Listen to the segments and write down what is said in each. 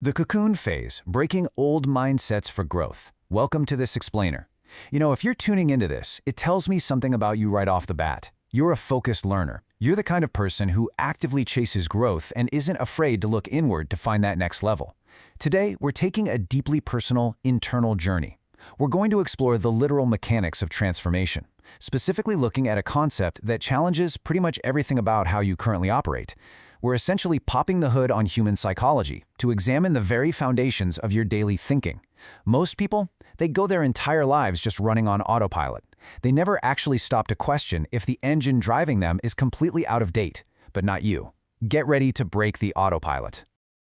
The Cocoon phase, breaking old mindsets for growth. Welcome to this explainer. If you're tuning into this, it tells me something about you right off the bat. You're a focused learner. You're the kind of person who actively chases growth and isn't afraid to look inward to find that next level. Today, we're taking a deeply personal, internal journey. We're going to explore the literal mechanics of transformation, specifically looking at a concept that challenges pretty much everything about how you currently operate. We're essentially popping the hood on human psychology to examine the very foundations of your daily thinking. Most people, they go their entire lives just running on autopilot. They never actually stop to question if the engine driving them is completely out of date, but not you. Get ready to break the autopilot.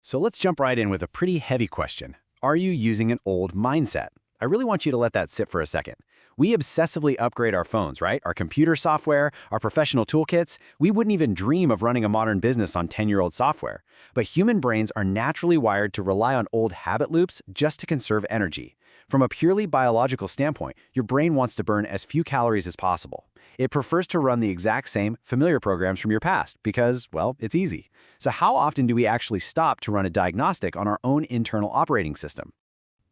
So let's jump right in with a pretty heavy question. Are you using an old mindset? I really want you to let that sit for a second. We obsessively upgrade our phones, right? Our computer software, our professional toolkits. We wouldn't even dream of running a modern business on 10-year-old software. But human brains are naturally wired to rely on old habit loops just to conserve energy. From a purely biological standpoint, your brain wants to burn as few calories as possible. It prefers to run the exact same familiar programs from your past because, well, it's easy. So how often do we actually stop to run a diagnostic on our own internal operating system?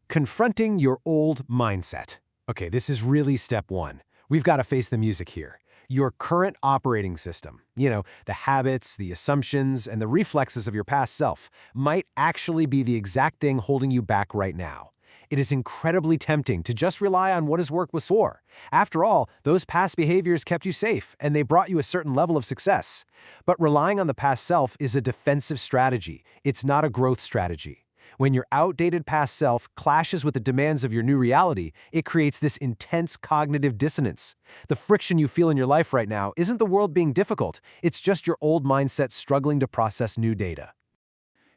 Confronting your old mindset. Okay, this is really step one. We've got to face the music here. Your current operating system, the habits, the assumptions, and the reflexes of your past self might actually be the exact thing holding you back right now. It is incredibly tempting to just rely on what has worked before. After all, those past behaviors kept you safe, and they brought you a certain level of success. But relying on the past self is a defensive strategy. It's not a growth strategy. When your outdated past self clashes with the demands of your new reality, it creates this intense cognitive dissonance. The friction you feel in your life right now isn't the world being difficult, it's just your old mindset struggling to process new data.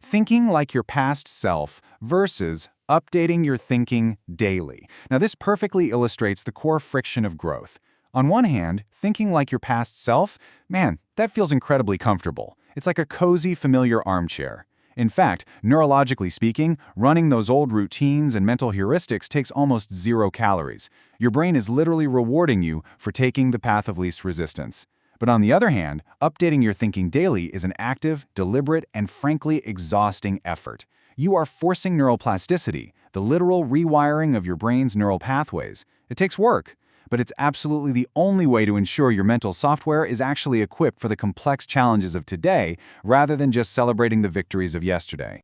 Thinking like your past self versus updating your thinking daily. Now, this perfectly illustrates the core friction of growth. On one hand, thinking like your past self, man, that feels incredibly comfortable. It's like a cozy, familiar armchair. In fact, neurologically speaking, running those old routines and mental heuristics takes almost 0 calories. Your brain is literally rewarding you for taking the path of least resistance. But on the other hand, updating your thinking daily is an active, deliberate, and frankly exhausting effort. You are forcing neuroplasticity, the literal rewiring of your brain's neural pathways. It takes work, but it's absolutely the only way to ensure your mental software is actually equipped for the complex challenges of today rather than just celebrating the victories of yesterday.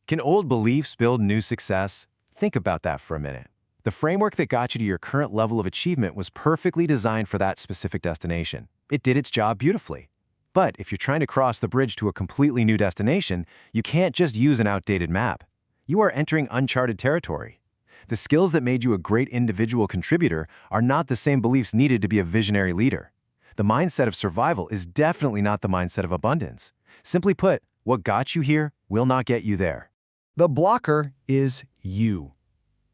Can old beliefs build new success? Think about that for a minute. The framework that got you to your current level of achievement was perfectly designed for that specific destination. It did its job beautifully. But if you're trying to cross the bridge to a completely new destination, you can't just use an outdated map. You are entering uncharted territory. The skills that made you a great individual contributor are not the same beliefs needed to be a visionary leader. The mindset of survival is definitely not the mindset of abundance. Simply put, what got you here will not get you there. The blocker is you.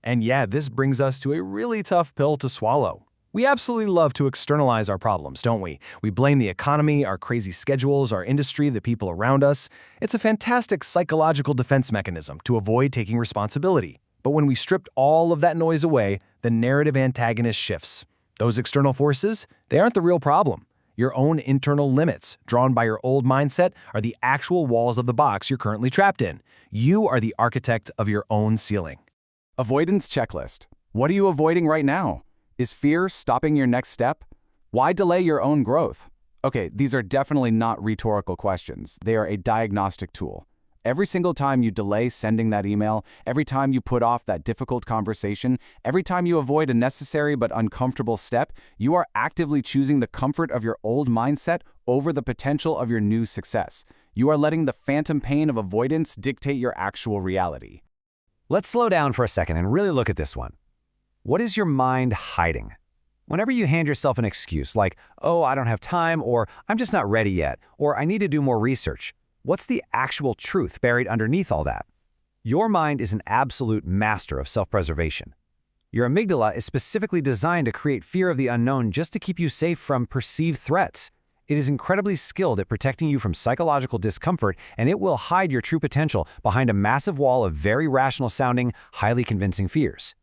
And yeah, this brings us to a really tough pill to swallow. We absolutely love to externalize our problems, don't we? We blame the economy, our crazy schedules, our industry, the people around us. It's a fantastic psychological defense mechanism to avoid taking responsibility. But when we stripped all of that noise away, the narrative antagonist shifts. Those external forces, they aren't the real problem. Your own internal limits, drawn by your old mindset, are the actual walls of the box you're currently trapped in. You are the architect of your own ceiling. Avoidance checklist. What are you avoiding right now? Is fear stopping your next step? Why delay your own growth? Okay, these are definitely not rhetorical questions. They are a diagnostic tool. Every single time you delay sending that email, every time you put off that difficult conversation, every time you avoid a necessary but uncomfortable step, you are actively choosing the comfort of your old mindset over the potential of your new success. You are letting the phantom pain of avoidance dictate your actual reality. Let's slow down for a second and really look at this one. What is your mind hiding? Whenever you hand yourself an excuse like, oh, I don't have time, or I'm just not ready yet, or I need to do more research, what's the actual truth buried underneath all that? Your mind is an absolute master of self-preservation. Your amygdala is specifically designed to create fear of the unknown just to keep you safe from perceived threats. It is incredibly skilled at protecting you from psychological discomfort, and it will hide your true potential behind a massive wall of very rational-sounding, highly convincing fears.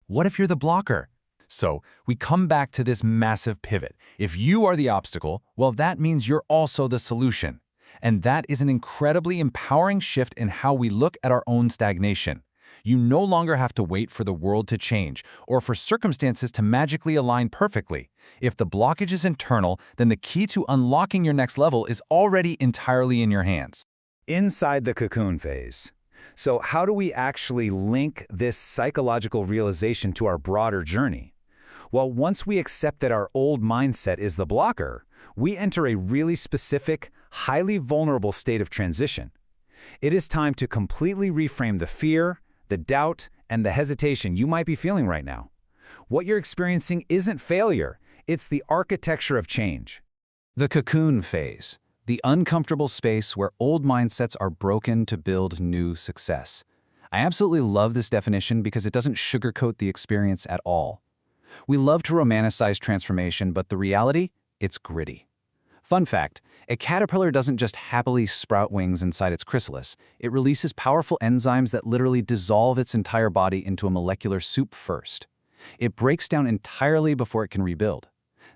What if you're the blocker? So we come back to this massive pivot. If you are the obstacle, well, that means you're also the solution. And that is an incredibly empowering shift in how we look at our own stagnation. You no longer have to wait for the world to change or for circumstances to magically align perfectly. If the blockage is internal, then the key to unlocking your next level is already entirely in your hands. Inside the cocoon phase. So how do we actually link this psychological realization to our broader journey? Well, once we accept that our old mindset is the blocker, we enter a really specific, highly vulnerable state of transition. It is time to completely reframe the fear, the doubt, and the hesitation you might be feeling right now. What you're experiencing isn't failure, it's the architecture of change. The cocoon phase, the uncomfortable space where old mindsets are broken to build new success. I absolutely love this definition because it doesn't sugarcoat the experience at all. We love to romanticize transformation, but the reality, it's gritty. Fun fact, a caterpillar doesn't just happily sprout wings inside its chrysalis. It releases powerful enzymes that literally dissolve its entire body into a molecular soup first. It breaks down entirely before it can rebuild.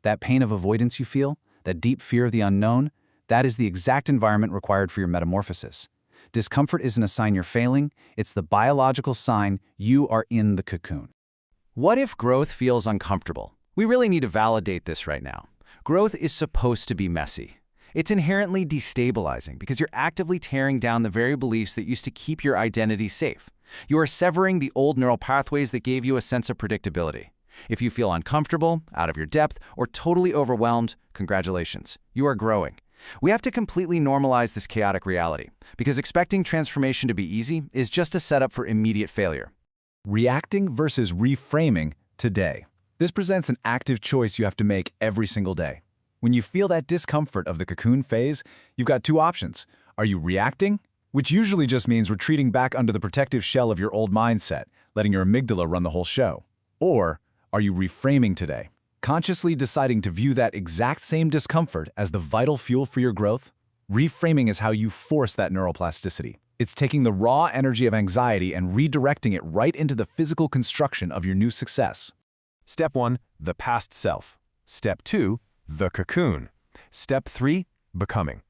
That pain of avoidance you feel, that deep fear of the unknown, that is the exact environment required for your metamorphosis. Discomfort isn't a sign you're failing, it's the biological sign you are in the cocoon. What if growth feels uncomfortable? We really need to validate this right now. Growth is supposed to be messy. It's inherently destabilizing because you're actively tearing down the very beliefs that used to keep your identity safe. You are severing the old neural pathways that gave you a sense of predictability. If you feel uncomfortable, out of your depth, or totally overwhelmed, congratulations, you are growing. We have to completely normalize this chaotic reality because expecting transformation to be easy is just a setup for immediate failure. Reacting versus reframing today. This presents an active choice you have to make every single day. When you feel that discomfort of the cocoon phase, you've got two options. Are you reacting? Which usually just means retreating back under the protective shell of your old mindset, letting your amygdala run the whole show. Or are you reframing today? Consciously deciding to view that exact same discomfort as the vital fuel for your growth? Reframing is how you force that neuroplasticity. It's taking the raw energy of anxiety and redirecting it right into the physical construction of your new success. Step 1, the past self. Step 2, the cocoon. Step 3, becoming.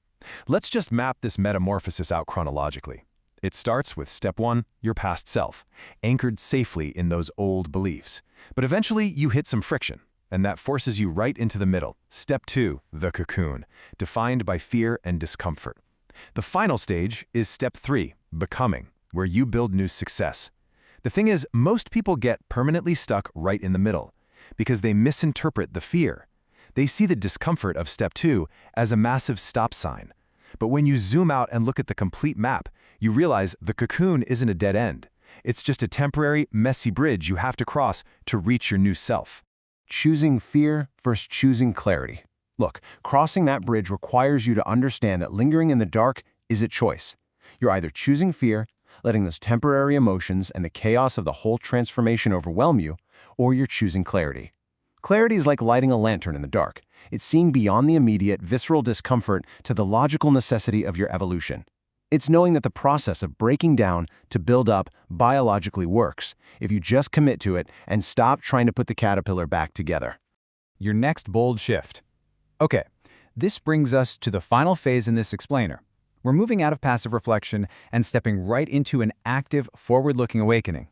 Let's just map this metamorphosis out chronologically. It starts with step 1, your past self, anchored safely in those old beliefs. But eventually you hit some friction, and that forces you right into the middle. Step 2, the cocoon, defined by fear and discomfort. The final stage is step 3, becoming, where you build new success. The thing is, most people get permanently stuck right in the middle because they misinterpret the fear. They see the discomfort of step 2 as a massive stop sign. But when you zoom out and look at the complete map, you realize the cocoon isn't a dead end. It's just a temporary, messy bridge you have to cross to reach your new self. Choosing fear versus choosing clarity. Look, crossing that bridge requires you to understand that lingering in the dark is a choice. You're either choosing fear, letting those temporary emotions and the chaos of the whole transformation overwhelm you, or you're choosing clarity. Clarity is like lighting a lantern in the dark. It's seeing beyond the immediate, visceral discomfort to the logical necessity of your evolution. It's knowing that the process of breaking down to build up biologically works if you just commit to it and stop trying to put the caterpillar back together. Your next bold shift. Okay, this brings us to the final phase in this explainer. We're moving out of passive reflection and stepping right into an active, forward-looking awakening.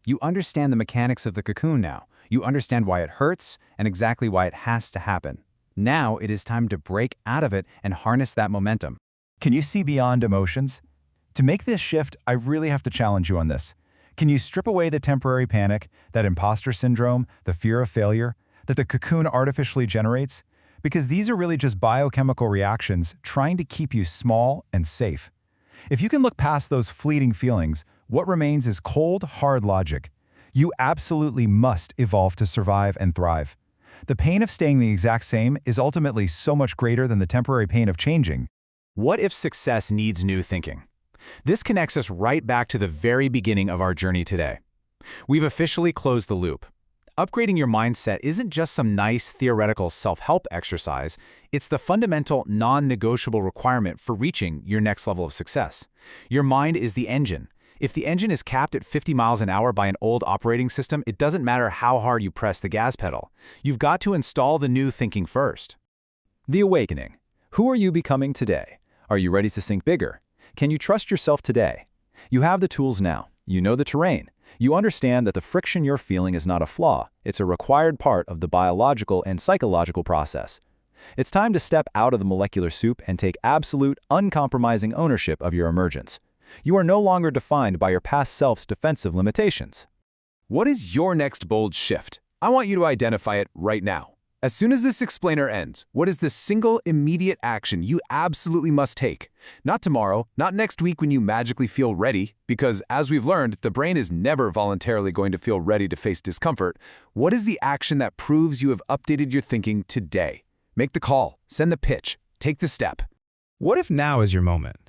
You understand the mechanics of the cocoon now. You understand why it hurts and exactly why it has to happen. Now it is time to break out of it and harness that momentum. Can you see beyond emotions? To make this shift, I really have to challenge you on this. Can you strip away the temporary panic, that imposter syndrome, the fear of failure, that the cocoon artificially generates? Because these are really just biochemical reactions trying to keep you small and safe. If you can look past those fleeting feelings, what remains is cold, hard logic. You absolutely must evolve to survive and thrive. The pain of staying the exact same is ultimately so much greater than the temporary pain of changing. What if success needs new thinking? This connects us right back to the very beginning of our journey today. We've officially closed the loop. Upgrading your mindset isn't just some nice theoretical self-help exercise, it's the fundamental non-negotiable requirement for reaching your next level of success. Your mind is the engine. If the engine is capped at 50 miles an hour by an old operating system, it doesn't matter how hard you press the gas pedal. You've got to install the new thinking first. The awakening. Who are you becoming today? Are you ready to think bigger? Can you trust yourself today? You have the tools now. You know the terrain. You understand that the friction you're feeling is not a flaw. It's a required part of the biological and psychological process. It's time to step out of the molecular soup and take absolute, uncompromising ownership of your emergence. You are no longer defined by your past self's defensive limitations. What is your next bold shift? I want you to identify it right now. As soon as this explainer ends, what is the single immediate action you absolutely must take? Not tomorrow, not next week when you magically feel ready, because as we've learned, the brain is never voluntarily going to feel ready to face discomfort. What is the action that proves you have updated your thinking today? Make the call, send the pitch, take the step. What if now is your moment?